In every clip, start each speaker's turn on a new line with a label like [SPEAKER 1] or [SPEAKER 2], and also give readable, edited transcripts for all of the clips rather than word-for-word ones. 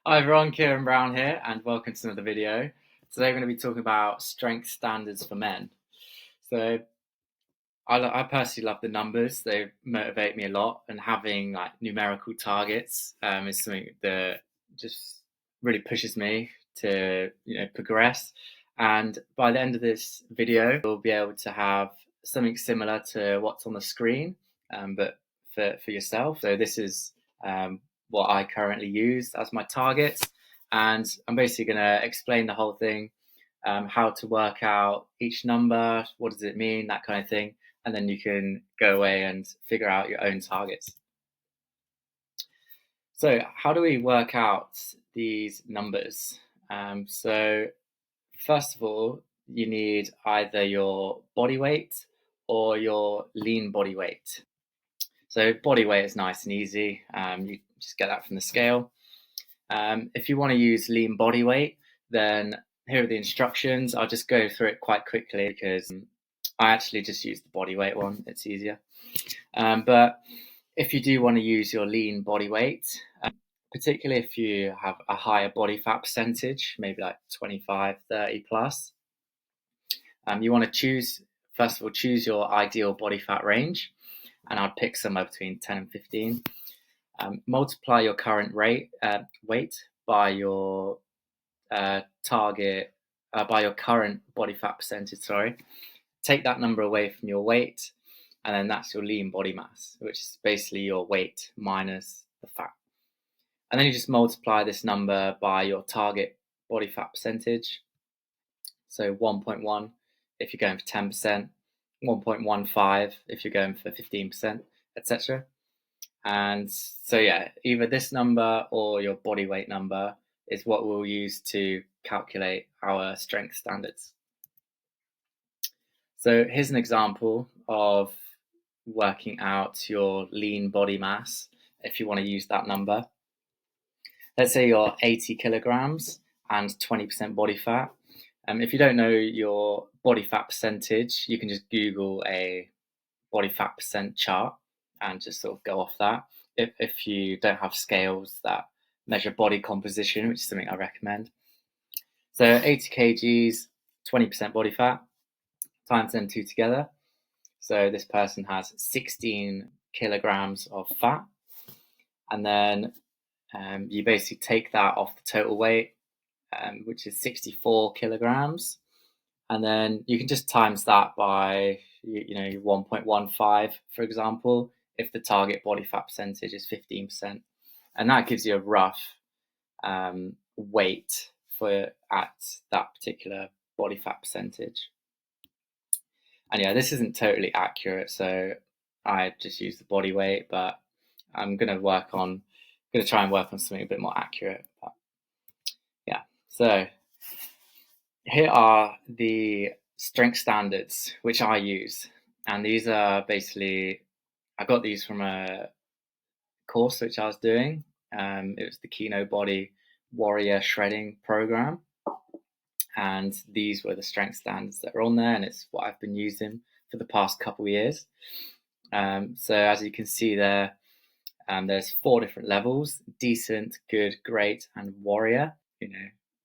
[SPEAKER 1] Hi everyone, Kieran Brown here, and welcome to another video. Today we're going to be talking about strength standards for men. So I personally love the numbers; they motivate me a lot, and having like numerical targets is something that just really pushes me to progress. And by the end of this video, we'll be able to have something similar to what's on the screen, but for yourself. So this is what I currently use as my targets, and I'm basically going to explain the whole thing, how to work out each number, what does it mean, that kind of thing, and then you can go away and figure out your own targets. So how do we work out these numbers? So first of all, you need either your body weight or your lean body weight. So body weight is nice and easy. You just get that from the scale. If you want to use lean body weight, then here are the instructions. I'll just go through it quite quickly because I actually just use the body weight one. It's easier. But if you do want to use your lean body weight, particularly if you have a higher body fat percentage, maybe like 25, 30 plus, you want to first of all, choose your ideal body fat range. And I'd pick somewhere between 10 and 15. Multiply your current weight by your target, by your current body fat percentage, sorry. Take that number away from your weight, and then that's your lean body mass, which is basically your weight minus the fat. And then you just multiply this number by your target body fat percentage. So 1.1 if you're going for 10%, 1.15 if you're going for 15%, etc. And so yeah, either this number or your body weight number is what we'll use to calculate our strength standards. So here's an example of working out your lean body mass if you want to use that number. Let's say you're 80 kilograms and 20% body fat. If you don't know your body fat percentage, you can just Google a body fat percent chart and just sort of go off that. If you don't have scales that measure body composition, which is something I recommend. So 80 kgs, 20% body fat, times them two together. So this person has 16 kilograms of fat. And then you basically take that off the total weight, which is 64 kilograms. And then you can just times that by 1.15, for example, if the target body fat percentage is 15%. And that gives you a rough weight at that particular body fat percentage. And yeah, this isn't totally accurate, so I just use the body weight, but I'm gonna try and work on something a bit more accurate. But yeah, so here are the strength standards which I use, and these are basically, I got these from a course which I was doing. It was the Kino Body Warrior Shredding Program, and these were the strength standards that are on there, and it's what I've been using for the past couple of years. So as you can see there, there's 4 different levels: decent, good, great, and warrior.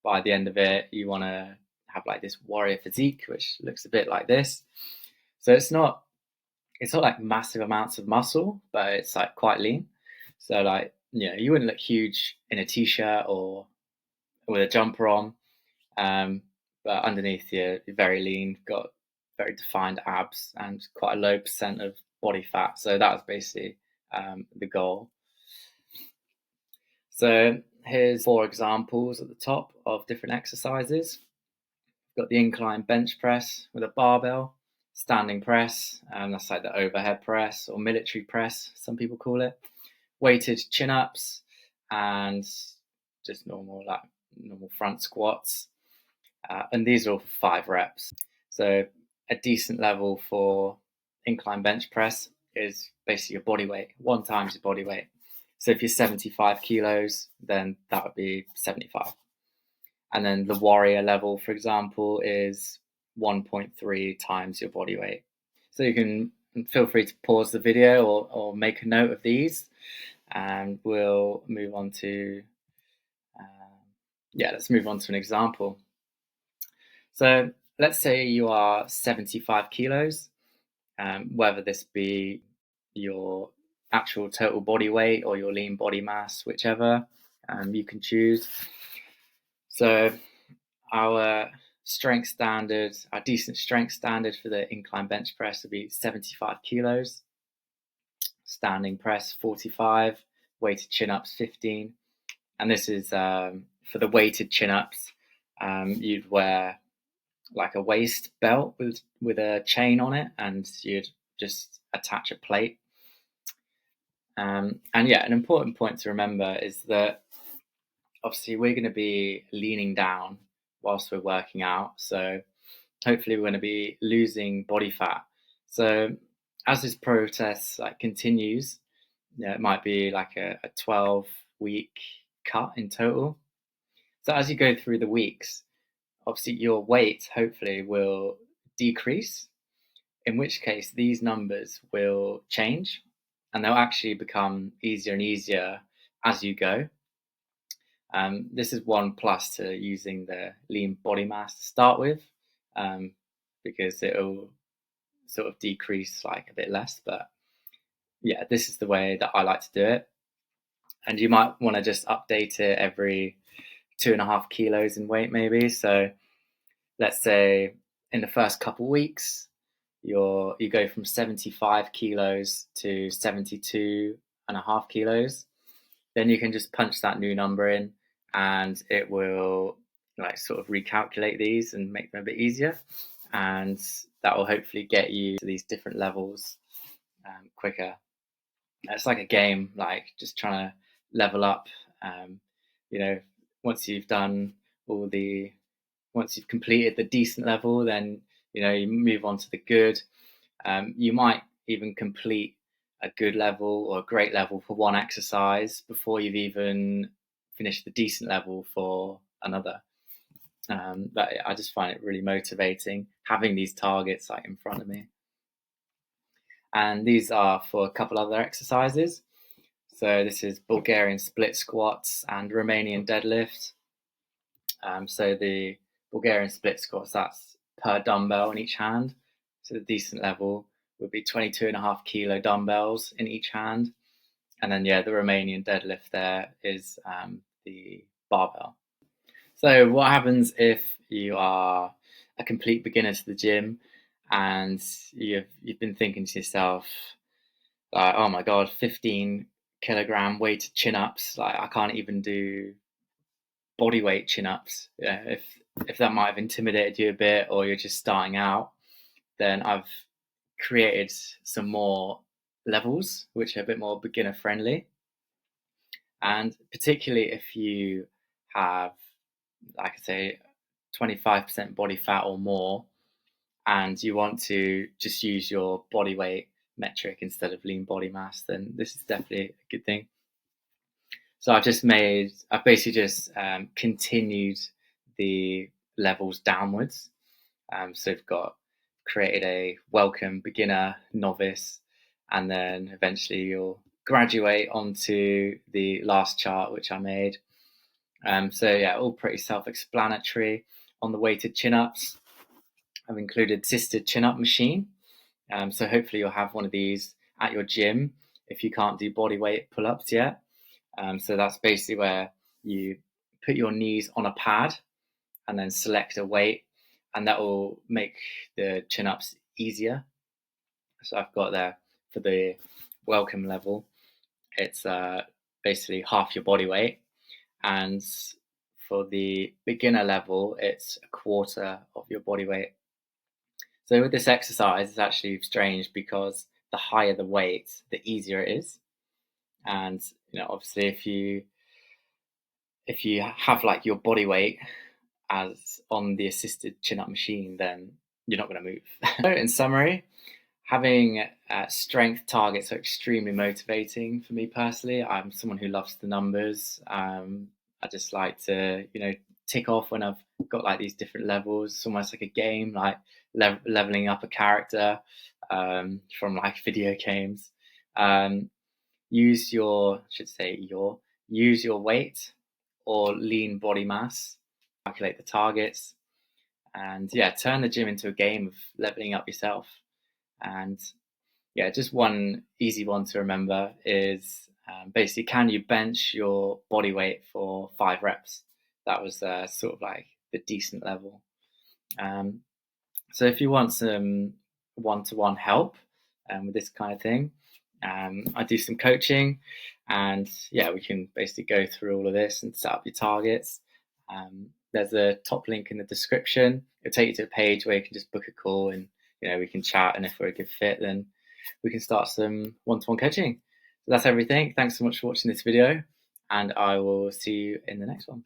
[SPEAKER 1] By the end of it, you want to have like this warrior physique, which looks a bit like this. So it's not like massive amounts of muscle, but it's like quite lean. So like, you wouldn't look huge in a t-shirt or with a jumper on, but underneath you're very lean, got very defined abs and quite a low percent of body fat. So that was basically the goal. So here's 4 examples at the top of different exercises. Got the incline bench press with a barbell, standing press, that's like the overhead press or military press, some people call it, weighted chin-ups, and just normal front squats. And these are all for 5 reps. So a decent level for incline bench press is basically your body weight, 1 times your body weight. So if you're 75 kilos, then that would be 75. And then the warrior level, for example, is 1.3 times your body weight. So you can feel free to pause the video or make a note of these, and we'll move on to Yeah, let's move on to an example. So let's say you are 75 kilos, whether this be your actual total body weight or your lean body mass, whichever you can choose. So our strength standard, our decent strength standard for the incline bench press would be 75 kilos, standing press 45, weighted chin ups 15. And this is for the weighted chin ups, you'd wear like a waist belt with a chain on it, and you'd just attach a plate. And yeah, an important point to remember is that obviously we're going to be leaning down whilst we're working out. So hopefully we're going to be losing body fat. So as this process continues, it might be like a 12-week cut in total. So as you go through the weeks, obviously your weight hopefully will decrease, in which case these numbers will change and they'll actually become easier and easier as you go. This is one plus to using the lean body mass to start with, because it'll sort of decrease like a bit less. But yeah, this is the way that I like to do it. And you might want to just update it every 2.5 kilos in weight, maybe. So let's say in the first couple weeks, you go from 75 kilos to 72.5 kilos. Then you can just punch that new number in, and it will sort of recalculate these and make them a bit easier. And that will hopefully get you to these different levels quicker. It's like a game, like just trying to level up. Once you've done once you've completed the decent level, then you move on to the good. You might even complete a good level or a great level for one exercise before you've even finished the decent level for another. But I just find it really motivating having these targets in front of me. And these are for a couple other exercises. So this is Bulgarian split squats and Romanian deadlift. So the Bulgarian split squats, that's per dumbbell in each hand. So the decent level would be 22.5 kilo dumbbells in each hand. And then, the Romanian deadlift there is the barbell. So what happens if you are a complete beginner to the gym and you've been thinking to yourself, like, oh my God, 15 kilogram weighted chin-ups, I can't even do body weight chin-ups. Yeah, if that might have intimidated you a bit, or you're just starting out, then I've created some more levels which are a bit more beginner friendly. And particularly if you have, like I say, 25% body fat or more, and you want to just use your body weight metric instead of lean body mass, then this is definitely a good thing. So I've basically just continued the levels downwards. So we've created a welcome, beginner, novice, and then eventually you'll graduate onto the last chart which I made. So yeah, all pretty self-explanatory. On the weighted chin-ups, I've included assisted chin-up machine. So hopefully you'll have one of these at your gym if you can't do body weight pull-ups yet. So that's basically where you put your knees on a pad and then select a weight, and that will make the chin-ups easier. So I've got there for the welcome level, it's basically half your body weight, and for the beginner level, it's a quarter of your body weight. So with this exercise, it's actually strange because the higher the weight, the easier it is. And obviously, if you have your body weight as on the assisted chin-up machine, then you're not going to move. So in summary, having strength targets are extremely motivating for me personally. I'm someone who loves the numbers. I just like to, tick off when I've got these different levels. It's almost like a game, like leveling up a character from video games. Use your weight or lean body mass, calculate the targets, and yeah, turn the gym into a game of leveling up yourself. And yeah, just one easy one to remember is basically, can you bench your body weight for 5 reps? That was sort of like the decent level. So if you want some one-to-one help with this kind of thing, I do some coaching, and yeah, we can basically go through all of this and set up your targets. There's a top link in the description. It'll take you to a page where you can just book a call, and we can chat, and if we're a good fit, then we can start some one-to-one coaching. So that's everything. Thanks so much for watching this video, and I will see you in the next one.